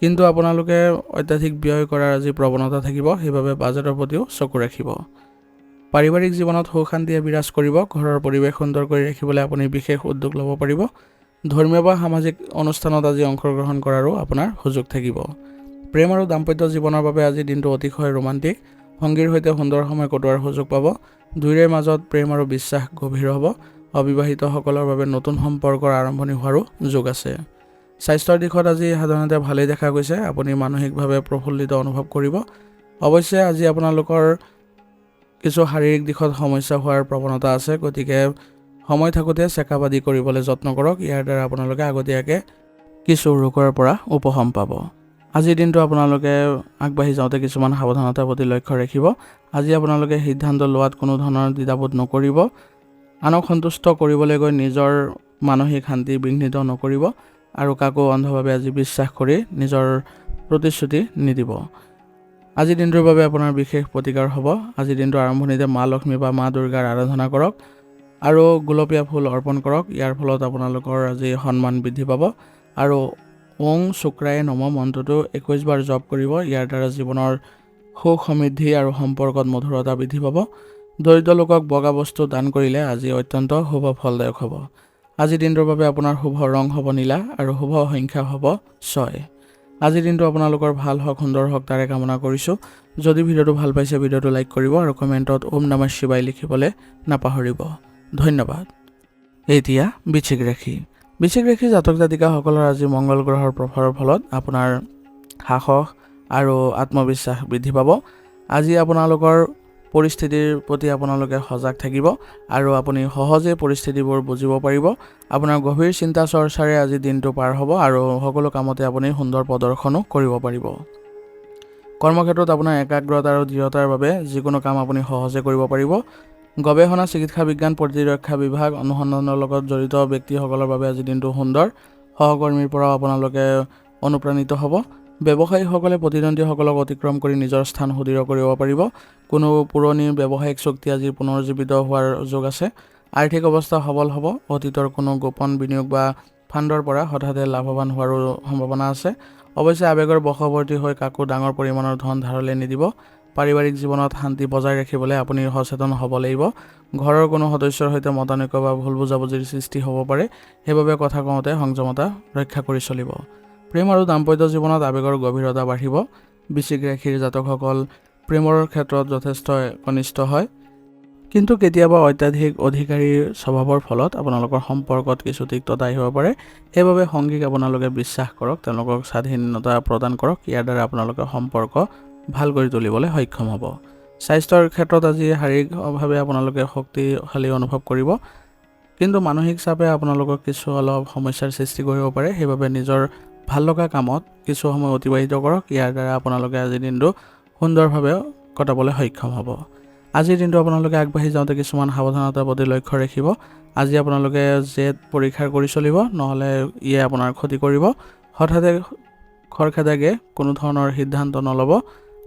কিন্তু আপোনালোকে অত্যাধিক ব্যয় কৰাৰ আজি প্ৰৱণতা থাকিব। সেইবাবে বাজেটৰ প্ৰতিও চকু ৰাখিব। পাৰিবাৰিক জীৱনত সুখ শান্তিয়ে বিৰাজ কৰিব। ঘৰৰ পৰিৱেশ সুন্দৰ কৰি ৰাখিবলৈ আপুনি বিশেষ উদ্যোগ ল'ব পাৰিব। ধৰ্মীয় বা সামাজিক অনুষ্ঠানত আজি অংশগ্ৰহণ কৰাৰো আপোনাৰ সুযোগ থাকিব। প্ৰেম আৰু দাম্পত্য জীৱনৰ বাবে আজি দিনটো অতিশয় ৰোমান্টিক। সংগীৰ সৈতে সুন্দৰ সময় কটোৱাৰ সুযোগ পাব। দুয়োৰে মাজত প্ৰেম আৰু বিশ্বাস গভীৰ হ'ব। অবিবাহিতসকলৰ বাবে নতুন সম্পৰ্কৰ আৰম্ভণি হোৱাৰো যোগ আছে। স্বাস্থ্যৰ দিশত আজি সাধাৰণতে ভালেই দেখা গৈছে। আপুনি মানসিকভাৱে প্ৰফুল্লিত অনুভৱ কৰিব। অৱশ্যে আজি আপোনালোকৰ কিছু শাৰীৰিক দিশত সমস্যা হোৱাৰ প্ৰৱণতা আছে। গতিকে সময় থাকোঁতে চেকআপ আদি কৰিবলৈ যত্ন কৰক। ইয়াৰ দ্বাৰা আপোনালোকে আগতীয়াকৈ কিছু ৰোগৰ পৰা উপশম পাব। আজিৰ দিনটো আপোনালোকে আগবাঢ়ি যাওঁতে কিছুমান সাৱধানতাৰ প্ৰতি লক্ষ্য ৰাখিব। আজি আপোনালোকে সিদ্ধান্ত লোৱাত কোনো ধৰণৰ দ্বিধাবোধ নকৰিব। আনক সন্তুষ্ট কৰিবলৈ গৈ নিজৰ মানসিক শান্তি বিঘ্নিত নকৰিব আৰু কাকো অন্ধভাৱে আজি বিশ্বাস কৰি নিজৰ প্ৰতিশ্ৰুতি নিদিব। আজিৰ দিনটোৰ বাবে আপোনাৰ বিশেষ প্ৰতিকাৰ হ'ব। আজিৰ দিনটোৰ আৰম্ভণিতে মা লক্ষ্মী বা মা দুৰ্গাৰ আৰাধনা কৰক আৰু গোলপীয়া ফুল অৰ্পণ কৰক। ইয়াৰ ফলত আপোনালোকৰ আজি সন্মান বৃদ্ধি পাব। আৰু ওং শুক্ৰায়ে নম মন্ত্ৰটো 21 বাৰ জপ কৰিব। ইয়াৰ দ্বাৰা জীৱনৰ সুখ সমৃদ্ধি আৰু সম্পৰ্কত মধুৰতা বৃদ্ধি পাব। দৰিদ্ৰ লোকক বগা বস্তু দান কৰিলে আজি অত্যন্ত শুভ ফলদায়ক হ'ব। আজিৰ দিনটোৰ বাবে আপোনাৰ শুভ ৰং হ'ব নীলা আৰু শুভ সংখ্যা হ'ব 6। আজিৰ দিনটো আপোনালোকৰ ভাল হওক, সুন্দৰ হওক তাৰে কামনা কৰিছোঁ। যদি ভিডিঅ'টো ভাল পাইছে ভিডিঅ'টো লাইক কৰিব আৰু কমেণ্টত ওম নমঃ শিৱায় লিখিবলৈ নাপাহৰিব। ধন্যবাদ। এতিয়া বৃশ্চিক ৰাশি। বৃশ্চিক ৰাশিৰ জাতক জাতিকাসকলৰ আজি মংগল গ্ৰহৰ প্ৰভাৱৰ ফলত আপোনাৰ সাহস আৰু আত্মবিশ্বাস বৃদ্ধি পাব। আজি আপোনালোকৰ পৰিস্থিতিৰ প্ৰতি আপোনালোকে সজাগ থাকিব আৰু আপুনি সহজে পৰিস্থিতিবোৰ বুজিব পাৰিব। আপোনাৰ গভীৰ চিন্তা চৰ্চাৰে আজি দিনটো পাৰ হ'ব আৰু সকলো কামতে আপুনি সুন্দৰ প্ৰদৰ্শনো কৰিব পাৰিব। কৰ্মক্ষেত্ৰত আপোনাৰ একাগ্ৰতা আৰু দৃঢ়তাৰ বাবে যিকোনো কাম আপুনি সহজে কৰিব পাৰিব। গৱেষণা, চিকিৎসা বিজ্ঞান, প্ৰতিৰক্ষা বিভাগ, অনুসন্ধানৰ লগত জড়িত ব্যক্তিসকলৰ বাবে আজি দিনটো সুন্দৰ। সহকৰ্মীৰ পৰাও আপোনালোকে অনুপ্ৰাণিত হ'ব। ব্যৱসায়ীসকলে প্ৰতিদ্বন্দ্বীসকলক অতিক্ৰম কৰি নিজৰ স্থান সুদৃঢ় কৰিব পাৰিব। কোনো পুৰণি ব্যৱসায়িক চুক্তি আজি পুনৰুজ্জীৱিত হোৱাৰ যোগ আছে। আৰ্থিক অৱস্থা সবল হ'ব। অতীতৰ কোনো গোপন বিনিয়োগ বা ফাণ্ডৰ পৰা হঠাতে লাভৱান হোৱাৰো সম্ভাৱনা আছে। অৱশ্যে আৱেগৰ বশৱৰ্তী হৈ কাকো ডাঙৰ পৰিমাণৰ ধন ধাৰলৈ নিদিব। পাৰিবাৰিক জীৱনত শান্তি বজাই ৰাখিবলৈ আপুনি সচেতন হ'ব লাগিব। ঘৰৰ কোনো সদস্যৰ সৈতে মতানৈক্য বা ভুল বুজাবুজিৰ সৃষ্টি হ'ব পাৰে। সেইবাবে কথা কওঁতে সংযমতা ৰক্ষা কৰি চলিব। প্ৰেম আৰু দাম্পত্য জীৱনত আৱেগৰ গভীৰতা বাঢ়িব। বৃশ্চিক ৰাশিৰ জাতকসকল প্ৰেমৰ ক্ষেত্ৰত যথেষ্ট একনিষ্ঠ হয়, কিন্তু কেতিয়াবা অত্যাধিক অধিকাৰীৰ স্বভাৱৰ ফলত আপোনালোকৰ সম্পৰ্কত কিছু তিক্ততা আহিব পাৰে। সেইবাবে সংগীক আপোনালোকে বিশ্বাস কৰক, তেওঁলোকক স্বাধীনতা প্ৰদান কৰক। ইয়াৰ দ্বাৰা আপোনালোকে সম্পৰ্ক ভাল কৰি তুলিবলৈ সক্ষম হ'ব। স্বাস্থ্যৰ ক্ষেত্ৰত আজি শাৰীৰিকভাৱে আপোনালোকে শক্তিশালী অনুভৱ কৰিব, কিন্তু মানসিক চাপে আপোনালোকক কিছু অলপ সমস্যাৰ সৃষ্টি কৰিব পাৰে। সেইবাবে নিজৰ ভাল লগা কামত কিছু সময় অতিবাহিত কৰক। ইয়াৰ দ্বাৰা আপোনালোকে আজিৰ দিনটো সুন্দৰভাৱে কটাবলৈ সক্ষম হ'ব। আজিৰ দিনটো আপোনালোকে আগবাঢ়ি যাওঁতে কিছুমান সাৱধানতাৰ প্ৰতি লক্ষ্য ৰাখিব। আজি আপোনালোকে জেদ পৰীক্ষা কৰি চলিব, নহ'লে ইয়ে আপোনাৰ ক্ষতি কৰিব। হঠাতে খৰখেদাকে কোনো ধৰণৰ সিদ্ধান্ত নল'ব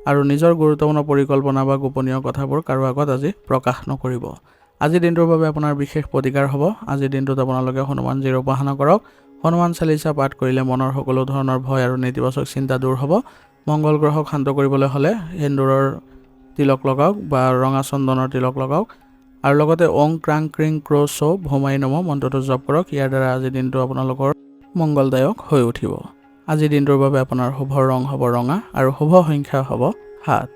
আৰু নিজৰ গুৰুত্বপূৰ্ণ পৰিকল্পনা বা গোপনীয় কথাবোৰ কাৰো আগত আজি প্ৰকাশ নকৰিব। আজিৰ দিনটোৰ বাবে আপোনাৰ বিশেষ প্ৰতিকাৰ হ'ব। আজিৰ দিনটোত আপোনালোকে হনুমানজীৰ উপাসনা কৰক। হনুমান চালিচা পাঠ কৰিলে মনৰ সকলো ধৰণৰ ভয় আৰু নেতিবাচক চিন্তা দূৰ হ'ব। মংগল গ্ৰহক শান্ত কৰিবলৈ হ'লে সেন্দুৰৰ তিলক লগাওক বা ৰঙা চন্দনৰ তিলক লগাওক আৰু লগতে ওং ক্ৰাং ক্ৰিং ক্ৰ চৌ ভৌমাই নম মন্ত্ৰটো জপ কৰক। ইয়াৰ দ্বাৰা আজিৰ দিনটো আপোনালোকৰ মংগলদায়ক হৈ উঠিব। আজিৰ দিনটোৰ বাবে আপোনাৰ শুভ ৰং হ'ব ৰঙা আৰু শুভ সংখ্যা হ'ব 7।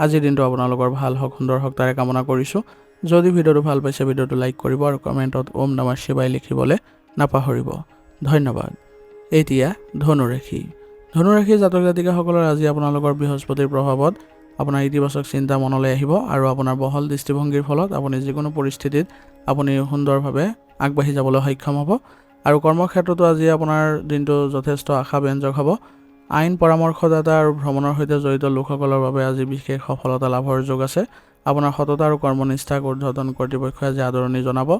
আজিৰ দিনটো আপোনালোকৰ ভাল হওক, সুন্দৰ হওক তাৰে কামনা কৰিছোঁ। যদি ভিডিঅ'টো ভাল পাইছে ভিডিঅ'টো লাইক কৰিব আৰু কমেণ্টত ওম নমঃ শিৱায় লিখিবলৈ নাপাহৰিব। ধন্যবাদ। এতিয়া ধনুৰাশি। ধনুৰাশি জাতক জাতিকাসকলৰ আজি আপোনালোকৰ বৃহস্পতিৰ প্ৰভাৱত আপোনাৰ ইতিবাচক চিন্তা মনলৈ আহিব আৰু আপোনাৰ বহল দৃষ্টিভংগীৰ ফলত আপুনি যিকোনো পৰিস্থিতিত আপুনি সুন্দৰভাৱে আগবাঢ়ি যাবলৈ সক্ষম হ'ব। আৰু কৰ্মক্ষেত্ৰতো আজি আপোনাৰ দিনটো যথেষ্ট আশাব্যঞ্জক হ'ব। আইন পৰামৰ্শদাতা আৰু ভ্ৰমণৰ সৈতে জড়িত লোকসকলৰ বাবে আজি বিশেষ সফলতা লাভৰ যোগ আছে। আপোনাৰ সততা আৰু কৰ্মনিষ্ঠাক ঊৰ্ধ্বতন কৰ্তৃপক্ষই আজি আদৰণি জনাব।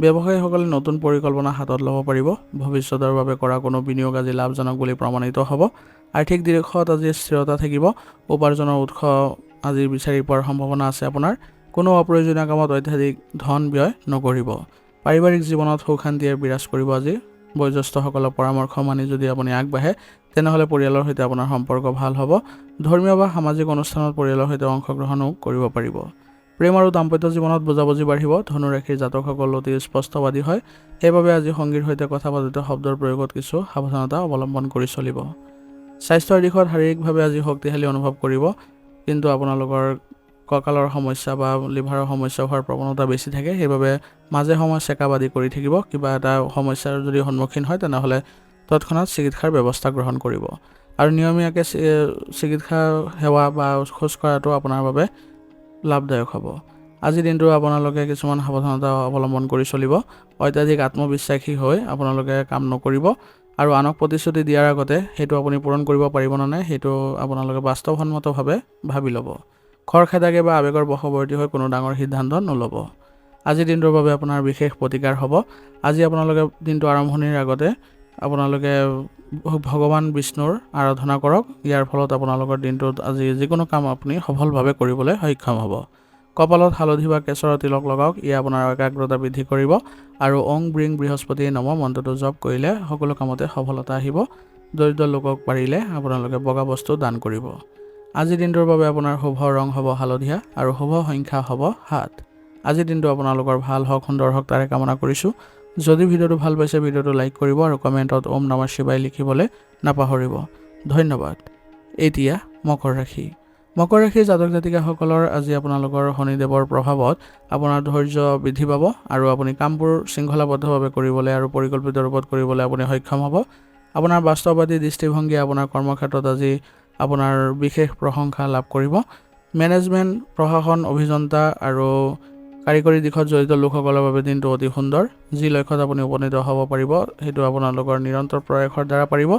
ব্যৱসায়ীসকলে নতুন পৰিকল্পনা হাতত ল'ব পাৰিব। ভৱিষ্যতৰ বাবে কৰা কোনো বিনিয়োগ আজি লাভজনক বুলি প্ৰমাণিত হ'ব। আৰ্থিক দিশত আজি স্থিৰতা থাকিব। উপাৰ্জনৰ উৎস আজি বিচাৰি পোৱাৰ সম্ভাৱনা আছে আপোনাৰ। কোনো অপ্ৰয়োজনীয় কামত অত্যাধিক ধন ব্যয় নকৰিব। পাৰিবাৰিক জীৱনত সুখ শান্তিয়ে বিৰাজ কৰিব আজি। বয়োজ্যেষ্ঠসকলৰ পৰামৰ্শ মানি যদি আপুনি আগবাঢ়ে তেনেহ'লে পৰিয়ালৰ সৈতে আপোনাৰ সম্পৰ্ক ভাল হ'ব। ধৰ্মীয় বা সামাজিক অনুষ্ঠানত পৰিয়ালৰ সৈতে অংশগ্ৰহণো কৰিব পাৰিব। প্ৰেম আৰু দাম্পত্য জীৱনত বুজাবুজি বাঢ়িব। ধনুৰাশিৰ জাতকসকল অতি স্পষ্টবাদী হয়। সেইবাবে আজি সংগীৰ সৈতে কথা পাতোঁতে শব্দৰ প্ৰয়োগত কিছু সাৱধানতা অৱলম্বন কৰি চলিব। স্বাস্থ্যৰ দিশত শাৰীৰিকভাৱে আজি শক্তিশালী অনুভৱ কৰিব, কিন্তু আপোনালোকৰ কঁকালৰ সমস্যা বা লিভাৰৰ সমস্যা হোৱাৰ প্ৰৱণতা বেছি থাকে। সেইবাবে মাজে সময়ে চেকআপ আদি কৰি থাকিব। কিবা এটা সমস্যাৰ যদি সন্মুখীন হয় তেনেহ'লে তৎক্ষণাত চিকিৎসাৰ ব্যৱস্থা গ্ৰহণ কৰিব আৰু নিয়মীয়াকৈ চিকিৎসা সেৱা বা খোজ কঢ়াটো আপোনাৰ বাবে লাভদায়ক হ'ব। আজিৰ দিনটো আপোনালোকে কিছুমান সাৱধানতা অৱলম্বন কৰি চলিব। অত্যাধিক আত্মবিশ্বাসী হৈ আপোনালোকে কাম নকৰিব আৰু আনক প্ৰতিশ্ৰুতি দিয়াৰ আগতে সেইটো আপুনি পূৰণ কৰিব পাৰিব নে নাই সেইটো আপোনালোকে বাস্তৱসন্মতভাৱে ভাবি ল'ব। খৰখেদাকে বা আৱেগৰ বশৱৰ্তী হৈ কোনো ডাঙৰ সিদ্ধান্ত নল'ব। আজিৰ দিনটোৰ বাবে আপোনাৰ বিশেষ প্ৰতিকাৰ হ'ব। আজি আপোনালোকে দিনটো আৰম্ভণিৰ আগতে আপোনালোকে ভগৱান বিষ্ণুৰ আৰাধনা কৰক। ইয়াৰ ফলত আপোনালোকৰ দিনটোত আজি যিকোনো কাম আপুনি সফলভাৱে কৰিবলৈ সক্ষম হ'ব। কপালত হালধি বা কেশৰৰ তিলক লগাওক। ই আপোনাৰ একাগ্ৰতা বৃদ্ধি কৰিব আৰু ওং ব্ৰিং বৃহস্পতি নম মন্ত্ৰটো জপ কৰিলে সকলো কামতে সফলতা আহিব। দৰিদ্ৰ লোকক পাৰিলে আপোনালোকে বগা বস্তু দান কৰিব। আজিৰ দিনটোৰ বাবে আপোনাৰ শুভ ৰং হ'ব হালধীয়া আৰু শুভ সংখ্যা হ'ব 7। আজিৰ দিনটো আপোনালোকৰ ভাল হওক, সুন্দৰ হওক তাৰে কামনা কৰিছোঁ। যদি ভিডিঅ'টো ভাল পাইছে ভিডিঅ'টো লাইক কৰিব আৰু কমেণ্টত ওম নমঃ শিৱায় লিখিবলৈ নাপাহৰিব। ধন্যবাদ। এতিয়া মকৰ ৰাশি। মকৰ ৰাশিৰ জাতক জাতিকাসকলৰ আজি আপোনালোকৰ শনিদেৱৰ প্ৰভাৱত আপোনাৰ ধৈৰ্য বৃদ্ধি পাব আৰু আপুনি কামবোৰ শৃংখলাবদ্ধভাৱে কৰিবলৈ আৰু পৰিকল্পিত ৰূপত কৰিবলৈ আপুনি সক্ষম হ'ব। আপোনাৰ বাস্তৱবাদী দৃষ্টিভংগীয়ে আপোনাৰ কৰ্মক্ষেত্ৰত আজি আপোনাৰ বিশেষ প্ৰশংসা লাভ কৰিব। মেনেজমেণ্ট, প্ৰশাসন, অভিযন্তা আৰু কাৰিকৰী দিশত জড়িত লোকসকলৰ বাবে দিনটো অতি সুন্দৰ। যি লক্ষ্যত আপুনি উপনীত হ'ব পাৰিব সেইটো আপোনালোকৰ নিৰন্তৰ প্ৰয়াসৰ দ্বাৰা পাৰিব।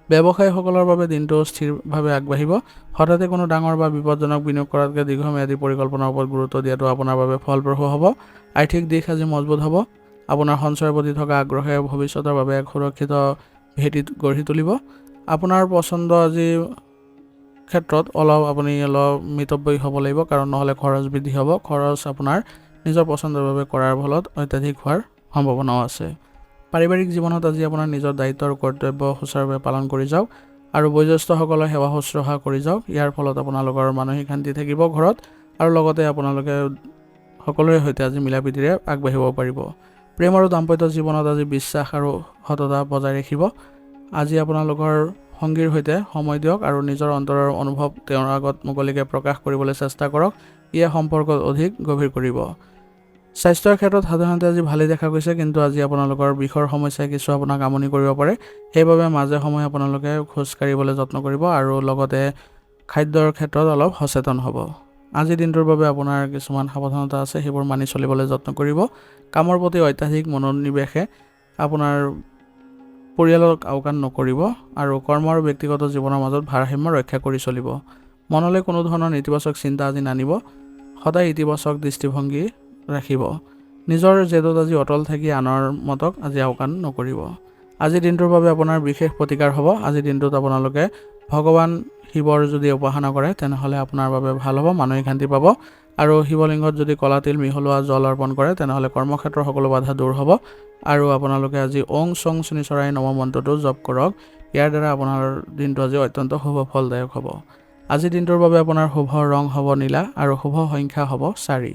ব্যৱসায়ীসকলৰ বাবে দিনটো স্থিৰভাৱে আগবাঢ়িব। হঠাতে কোনো ডাঙৰ বা বিপদজনক বিনিয়োগ কৰাতকৈ দীৰ্ঘম্যাদী পৰিকল্পনাৰ ওপৰত গুৰুত্ব দিয়াটো আপোনাৰ বাবে ফলপ্ৰসূ হ'ব। আৰ্থিক দিশ আজি মজবুত হ'ব। আপোনাৰ সঞ্চয়ৰ প্ৰতি থকা আগ্ৰহে ভৱিষ্যতৰ বাবে এক সুৰক্ষিত ভেটি গঢ়ি তুলিব। আপোনাৰ পচন্দ আজি ক্ষেত্ৰত আপুনি অলপ মিতব্যয়ী হ'ব লাগিব, কাৰণ নহ'লে খৰচ বৃদ্ধি হ'ব। খৰচ আপোনাৰ নিজৰ পচন্দৰ বাবে কৰাৰ ফলত অত্যাধিক হোৱাৰ সম্ভাৱনাও আছে। পাৰিবাৰিক জীৱনত আজি আপোনাৰ নিজৰ দায়িত্ব আৰু কৰ্তব্য সুচাৰুৰূপে পালন কৰি যাওক আৰু বয়োজ্যেষ্ঠসকলৰ সেৱা শুশ্ৰূষা কৰি যাওক। ইয়াৰ ফলত আপোনালোকৰ মানসিক শান্তি থাকিব ঘৰত আৰু লগতে আপোনালোকে সকলোৰে সৈতে আজি মিলাপ্ৰীতিৰে আগবাঢ়িব পাৰিব। প্ৰেম আৰু দাম্পত্য জীৱনত আজি বিশ্বাস আৰু সততা বজাই ৰাখিব। আজি আপোনালোকৰ সংগীৰ সৈতে সময় দিয়ক আৰু নিজৰ অন্তৰৰ অনুভৱ তেওঁৰ আগত মুকলিকৈ প্ৰকাশ কৰিবলৈ চেষ্টা কৰক। ইয়ে সম্পৰ্কত অধিক গভীৰ কৰিব। স্বাস্থ্যৰ ক্ষেত্ৰত সাধাৰণতে আজি ভালেই দেখা গৈছে, কিন্তু আজি আপোনালোকৰ বিষৰ সমস্যাই কিছু আপোনাক আমনি কৰিব পাৰে। সেইবাবে মাজে সময়ে আপোনালোকে খোজ কাঢ়িবলৈ যত্ন কৰিব আৰু লগতে খাদ্যৰ ক্ষেত্ৰত অলপ সচেতন হ'ব। আজিৰ দিনটোৰ বাবে আপোনাৰ কিছুমান সাৱধানতা আছে, সেইবোৰ মানি চলিবলৈ যত্ন কৰিব। কামৰ প্ৰতি অত্যাধিক মনোনিৱেশে আপোনাৰ পৰিয়ালক আওকাণ নকৰিব আৰু কৰ্ম আৰু ব্যক্তিগত জীৱনৰ মাজত ভাৰসাম্য ৰক্ষা কৰি চলিব। মনলৈ কোনো ধৰণৰ নেতিবাচক চিন্তা আজি নানিব। সদায় ইতিবাচক দৃষ্টিভংগী ৰাখিব। নিজৰ জেদত আজি অটল থাকি আনৰ মতক আজি আওকাণ নকৰিব। আজিৰ দিনটোৰ বাবে আপোনাৰ বিশেষ প্ৰতিকাৰ হ'ব। আজিৰ দিনটোত আপোনালোকে ভগৱান শিৱৰ যদি উপাসনা কৰে তেনেহ'লে আপোনাৰ বাবে ভাল হ'ব, মানসিক শান্তি পাব আৰু শিৱলিংগত যদি কলা তিল মিহলোৱা জল অৰ্পণ কৰে তেনেহ'লে কৰ্মক্ষেত্ৰৰ সকলো বাধা দূৰ হ'ব। আৰু আপোনালোকে আজি ওং চং শনিচৰাই নম মন্ত্ৰটো জপ কৰক। ইয়াৰ দ্বাৰা আপোনাৰ দিনটো আজি অত্যন্ত শুভ ফলদায়ক হ'ব। আজিৰ দিনটোৰ বাবে আপোনাৰ শুভ ৰং হ'ব নীলা আৰু শুভ সংখ্যা হ'ব 4।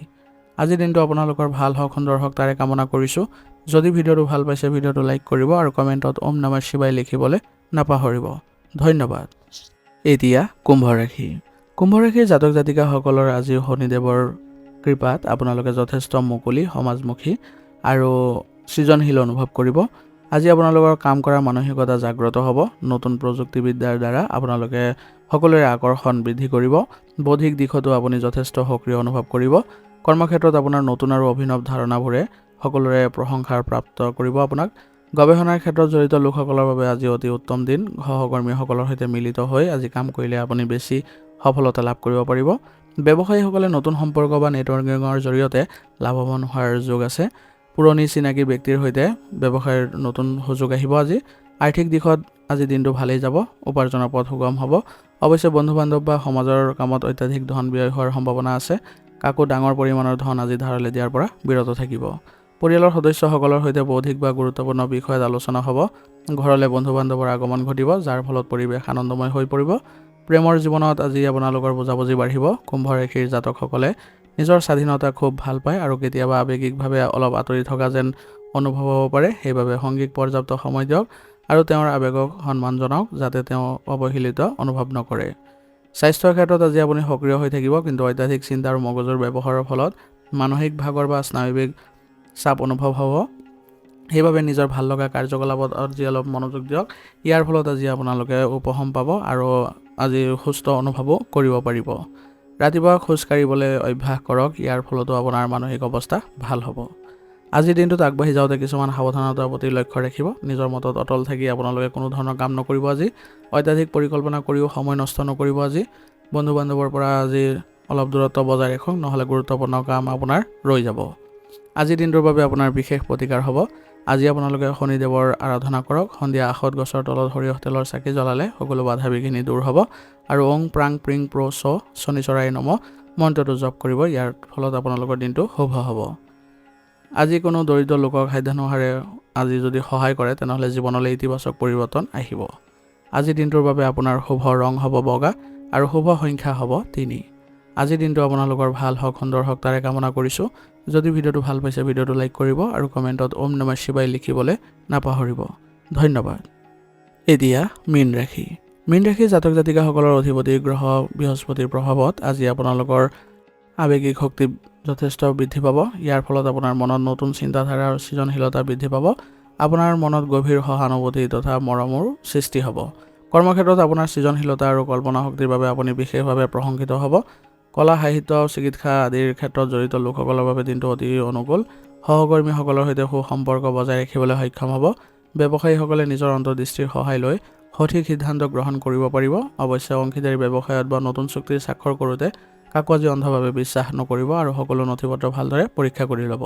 আজিৰ দিনটো আপোনালোকৰ ভাল হওক, সুন্দৰ হওক তাৰে কামনা কৰিছোঁ। যদি ভিডিঅ'টো ভাল পাইছে ভিডিঅ'টো লাইক কৰিব আৰু কমেণ্টত ওম নমঃ শিৱায় লিখিবলৈ নাপাহৰিব। ধন্যবাদ। এতিয়া কুম্ভ ৰাশি। কুম্ভ ৰাশিৰ জাতক জাতিকাসকলৰ আজি শনিদেৱৰ কৃপাত আপোনালোকে যথেষ্ট মুকলি, সমাজমুখী আৰু সৃজনশীল অনুভৱ কৰিব। আজি আপোনালোকৰ কাম কৰাৰ মানসিকতা জাগ্ৰত হ'ব। নতুন প্ৰযুক্তিবিদ্যাৰ দ্বাৰা আপোনালোকে সকলোৰে আকৰ্ষণ বৃদ্ধি কৰিব। বৌদ্ধিক দিশতো আপুনি যথেষ্ট সক্ৰিয় অনুভৱ কৰিব। কৰ্মক্ষেত্ৰত আপোনাৰ নতুন আৰু অভিনৱ ধাৰণাবোৰে সকলোৰে প্ৰশংসাৰ প্ৰাপ্ত কৰিব আপোনাক। গৱেষণাৰ ক্ষেত্ৰত জড়িত লোকসকলৰ বাবে আজি অতি উত্তম দিন। সহকৰ্মীসকলৰ সৈতে মিলিত হৈ আজি কাম কৰিলে আপুনি বেছি সফলতা লাভ কৰিব পাৰিব। ব্যৱসায়ীসকলে নতুন সম্পৰ্ক বা নেটৱৰ্কিঙৰ জৰিয়তে লাভৱান হোৱাৰ যোগ আছে। পুৰণি চিনাকি ব্যক্তিৰ সৈতে ব্যৱসায়ৰ নতুন সুযোগ আহিব আজি। আৰ্থিক দিশত আজি দিনটো ভালেই যাব। উপাৰ্জনৰ পথ সুগম হ'ব। অৱশ্যে বন্ধু বান্ধৱ বা সমাজৰ কামত অত্যাধিক ধন ব্যয় হোৱাৰ সম্ভাৱনা আছে। কাকো ডাঙৰ পৰিমাণৰ ধন আজি ধাৰলৈ দিয়াৰ পৰা বিৰত থাকিব। পৰিয়ালৰ সদস্যসকলৰ সৈতে বৌদ্ধিক বা গুৰুত্বপূৰ্ণ বিষয়ত আলোচনা হ'ব। ঘৰলৈ বন্ধু বান্ধৱৰ আগমন ঘটিব, যাৰ ফলত পৰিৱেশ আনন্দময় হৈ পৰিব। প্ৰেমৰ জীৱনত আজি আপোনালোকৰ বুজাবুজি বাঢ়িব। কুম্ভ ৰাশিৰ জাতকসকলে নিজৰ স্বাধীনতা খুব ভাল পায় আৰু কেতিয়াবা আৱেগিকভাৱে অলপ আঁতৰি থকা যেন অনুভৱ হ'ব পাৰে। সেইবাবে সংগীক পৰ্যাপ্ত সময় দিয়ক আৰু তেওঁৰ আৱেগক সন্মান জনাওক, যাতে তেওঁ অৱহেলিত অনুভৱ নকৰে। স্বাস্থ্যৰ ক্ষেত্ৰত আজি আপুনি সক্ৰিয় হৈ থাকিব, কিন্তু অত্যাধিক চিন্তা আৰু মগজুৰ ব্যৱহাৰৰ ফলত মানসিক ভাগৰ বা স্নায়ুবিক চাপ অনুভৱ হ'ব। সেইবাবে নিজৰ ভাল লগা কাৰ্যকলাপত আজি অলপ মনোযোগ দিয়ক। ইয়াৰ ফলত আজি আপোনালোকে উপশম পাব আৰু আজি সুস্থ অনুভৱো কৰিব পাৰিব। ৰাতিপুৱা খোজ কাঢ়িবলৈ অভ্যাস কৰক। ইয়াৰ ফলতো আপোনাৰ মানসিক অৱস্থা ভাল হ'ব। আজিৰ দিনটোত আগবাঢ়ি যাওঁতে কিছুমান সাৱধানতাৰ প্ৰতি লক্ষ্য ৰাখিব। নিজৰ মতত অটল থাকি আপোনালোকে কোনো ধৰণৰ কাম নকৰিব আজি। অত্যাধিক পৰিকল্পনা কৰিও সময় নষ্ট নকৰিব আজি। বন্ধু বান্ধৱৰ পৰা আজি অলপ দূৰত্ব বজাই ৰাখক, নহ'লে গুৰুত্বপূৰ্ণ কাম আপোনাৰ ৰৈ যাব। আজিৰ দিনটোৰ বাবে আপোনাৰ বিশেষ প্ৰতিকাৰ হ'ব। আজি আপোনালোকে শনিদেৱৰ আৰাধনা কৰক। সন্ধিয়া আখত গছৰ তলত সৰিয়হ তেলৰ চাকি জ্বলালে সকলো বাধা বিঘিনি দূৰ হ'ব। আৰু ওং প্ৰাং প্ৰিং প্ৰ চ শনিচৰাই নম মন্ত্ৰটো জপ কৰিব। ইয়াৰ ফলত আপোনালোকৰ দিনটো শুভ হ'ব। আজি কোনো দৰিদ্ৰ লোকক সাধ্যানুসাৰে আজি যদি সহায় কৰে তেনেহ'লে জীৱনলৈ ইতিবাচক পৰিৱৰ্তন আহিব। আজিৰ দিনটোৰ বাবে আপোনাৰ শুভ ৰং হ'ব বগা আৰু শুভ সংখ্যা হ'ব 3। আজিৰ দিনটো আপোনালোকৰ ভাল হওক, সুন্দৰ হওক তাৰে কামনা কৰিছোঁ। যদি ভিডিঅ'টো ভাল পাইছে ভিডিঅ'টো লাইক কৰিব আৰু কমেণ্টত ওম নমঃ শিৱায় লিখিবলৈ নাপাহৰিব। ধন্যবাদ। এতিয়া মীন ৰাশি। মীন ৰাশিৰ জাতক জাতিকাসকলৰ অধিপতি গ্ৰহ বৃহস্পতিৰ প্ৰভাৱত আজি আপোনালোকৰ আৱেগিক শক্তি যথেষ্ট বৃদ্ধি পাব। ইয়াৰ ফলত আপোনাৰ মনত নতুন চিন্তাধাৰা আৰু সৃজনশীলতা বৃদ্ধি পাব। আপোনাৰ মনত গভীৰ সহানুভূতি তথা মৰমৰ সৃষ্টি হ'ব। কৰ্মক্ষেত্ৰত আপোনাৰ সৃজনশীলতা আৰু কল্পনা শক্তিৰ বাবে আপুনি বিশেষভাৱে প্ৰশংসিত হ'ব। কলা, সাহিত্য, চিকিৎসা আদিৰ ক্ষেত্ৰত জড়িত লোকসকলৰ বাবে দিনটো অতি অনুকূল। সহকৰ্মীসকলৰ সৈতে সুসম্পৰ্ক বজাই ৰাখিবলৈ সক্ষম হ'ব। ব্যৱসায়ীসকলে নিজৰ অন্তৰ্দৃষ্টিৰ সহায় লৈ সঠিক সিদ্ধান্ত গ্ৰহণ কৰিব পাৰিব। অৱশ্যে অংশীদাৰী ব্যৱসায়ত বা নতুন চুক্তিৰ স্বাক্ষৰ কৰোঁতে কাকো আজি অন্ধভাৱে বিশ্বাস নকৰিব আৰু সকলো নথিপত্ৰ ভালদৰে পৰীক্ষা কৰি ল'ব।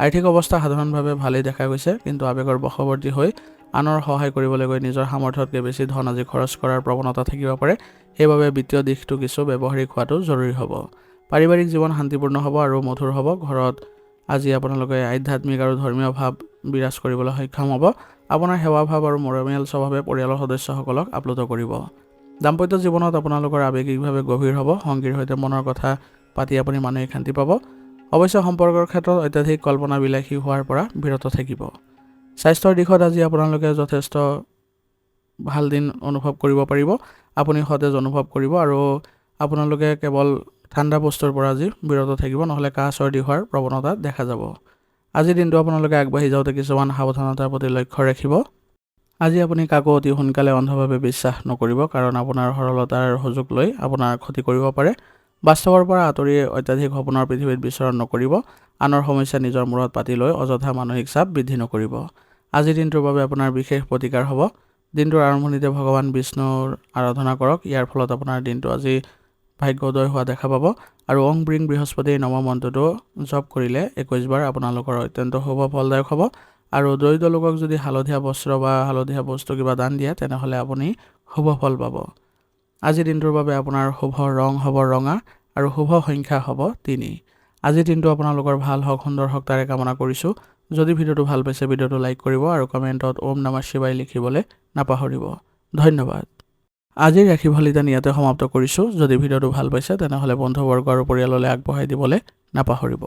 আৰ্থিক অৱস্থা সাধাৰণভাৱে ভালেই দেখা গৈছে, কিন্তু আৱেগৰ বশৱৰ্তী হৈ আনৰ সহায় কৰিবলৈ গৈ নিজৰ সামৰ্থ্যতকৈ বেছি ধন আজি খৰচ কৰাৰ প্ৰৱণতা থাকিব পাৰে। সেইবাবে বিত্তীয় দিশটো কিছু ব্যৱহাৰিক হোৱাটো জৰুৰী হ'ব। পাৰিবাৰিক জীৱন শান্তিপূৰ্ণ হ'ব আৰু মধুৰ হ'ব। ঘৰত আজি আপোনালোকে আধ্যাত্মিক আৰু ধৰ্মীয় ভাৱ বিৰাজ কৰিবলৈ সক্ষম হ'ব। আপোনাৰ সেৱা ভাৱ আৰু মৰমীয়াল স্বভাৱে পৰিয়ালৰ সদস্যসকলক আপ্লুত কৰিব। দাম্পত্য জীৱনত আপোনালোকৰ আৱেগিকভাৱে গভীৰ হ'ব। সংগীৰ সৈতে মনৰ কথা পাতি আপুনি মানসিক শান্তি পাব। অৱশ্যে সম্পৰ্কৰ ক্ষেত্ৰত অত্যাধিক কল্পনাবিলাসী হোৱাৰ পৰা বিৰত থাকিব। স্বাস্থ্যৰ দিশত আজি আপোনালোকে যথেষ্ট ভাল দিন অনুভৱ কৰিব পাৰিব। আপুনি সতেজ অনুভৱ কৰিব আৰু আপোনালোকে কেৱল ঠাণ্ডা বস্তুৰ পৰা আজি বিৰত থাকিব, নহ'লে কাহ চৰ্দি হোৱাৰ প্ৰৱণতা দেখা যাব। আজিৰ দিনটো আপোনালোকে আগবাঢ়ি যাওঁতে কিছুমান সাৱধানতাৰ প্ৰতি লক্ষ্য ৰাখিব। আজি আপুনি কাকো অতি সোনকালে অন্ধভাৱে বিশ্বাস নকৰিব, কাৰণ আপোনাৰ সৰলতাৰ সুযোগ লৈ আপোনাৰ ক্ষতি কৰিব পাৰে। বাস্তৱৰ পৰা আঁতৰি অত্যাধিক সপোনৰ পৃথিৱীত বিচৰণ নকৰিব। আনৰ সমস্যা নিজৰ মূৰত পাতি লৈ অযথা মানসিক চাপ বৃদ্ধি নকৰিব। আজিৰ দিনটোৰ বাবে আপোনাৰ বিশেষ প্ৰতিকাৰ হ'ব। দিনটোৰ আৰম্ভণিতে ভগৱান বিষ্ণুৰ আৰাধনা কৰক। ইয়াৰ ফলত আপোনাৰ দিনটো আজি ভাগ্যোদয় হোৱা দেখা পাব। আৰু ওং ব্ৰিং বৃহস্পতিৰ নম মন্ত্ৰটো জপ কৰিলে 21 বাৰ আপোনালোকৰ অত্যন্ত শুভ ফলদায়ক হ'ব। আৰু দৰিদ্ৰ লোকক যদি হালধীয়া বস্ত্ৰ বা হালধীয়া বস্তু কিবা দান দিয়ে তেনেহ'লে আপুনি শুভ ফল পাব। আজিৰ দিনটোৰ বাবে আপোনাৰ শুভ ৰং হ'ব ৰঙা আৰু শুভ সংখ্যা হ'ব 3। আজিৰ দিনটো আপোনালোকৰ ভাল হওক, সুন্দৰ হওক তাৰে কামনা কৰিছোঁ। যদি ভিডিঅ'টো ভাল পাইছে ভিডিঅ'টো লাইক কৰিব আৰু কমেণ্টত ওম নমঃ শিৱায় লিখিবলৈ নাপাহৰিব। ধন্যবাদ। আজিৰ ৰাশি ফলিতান ইয়াতে সমাপ্ত কৰিছোঁ। যদি ভিডিঅ'টো ভাল পাইছে তেনেহ'লে বন্ধুবৰ্গ আৰু পৰিয়াললৈ আগবঢ়াই দিবলৈ নাপাহৰিব।